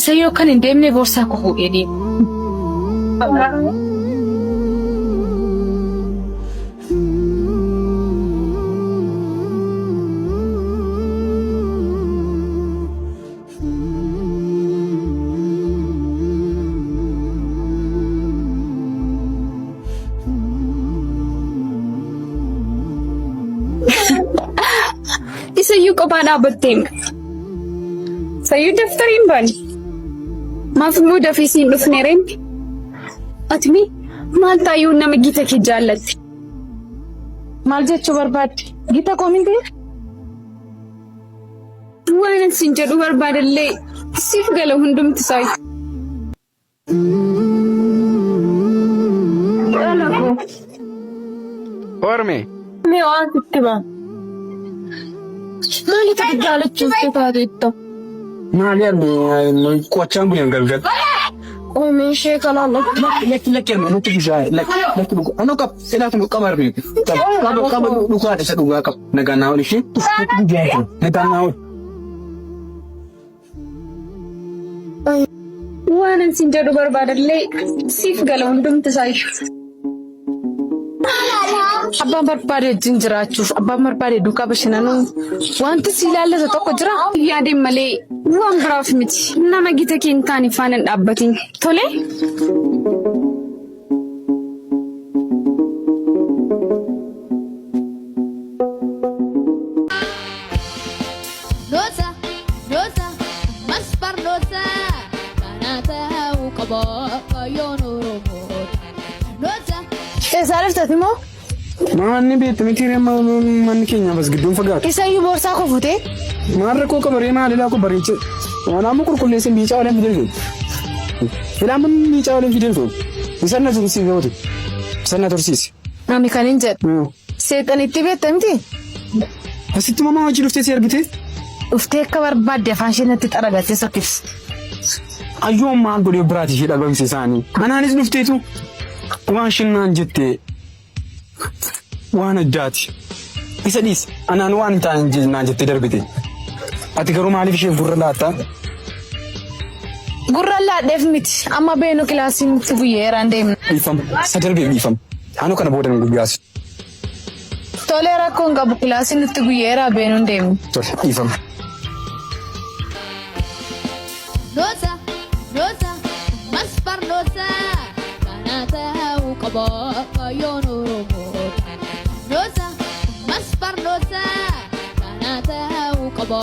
Sayo kan indemne borsa ko edi. Isayu ko ba nabating? Sayu daftarin ban. Mafmuda fi sin dufneren atmi mal tayu nama gita ki jallati mal jechu barbad gita ko minde wana sinjadu barbadalle sif gala hundum tsay alako orme me waan kitba mali ta jalachu tadito mali arme kocham bu yangal o me shekala lek no tujay lek ano kap ila tu kamar bi kab duka da sadu kap naga nawo shi tujay naga nawo wana sinjadu barbadalle sif gala hundum tsay abba barbade jinjirachu abba barbade duka bashinanu wanti silale za tokko jira yaade male wan graf miti nama gita kintani fanan dabbatin tole rosa maspar rosa kanata uqaba yonuru rosa sarif tatimo manni bet mitire man kenya bas gidum fagat isayu borsa ko fute marre ko kabare ma lela ko barinche wana mu kurkulle sin bi chawale fidel ila mun bi chawale fidel to sanna to si gawti sanna to sis nami kaninje setan ittibe tamti asitu mama waji lufte serbite ufte kabar badde fashion titaragate sokif ayo ma gori brati shi dalbam sisani ananis lufte tu washin nan jette wana jati isa dis anan wan tan nan jette darbite ati garu malif shi gurralata gurralla defmit amma beno klasin tubuyera ndem ifam sadarbe ifam anu kana bodan gubiyas tolera konga bu klasin tubuyera beno ndem tol ifam rosa maspar rosa kanata uqaba yonuru rosa maspar rosa kanata uqaba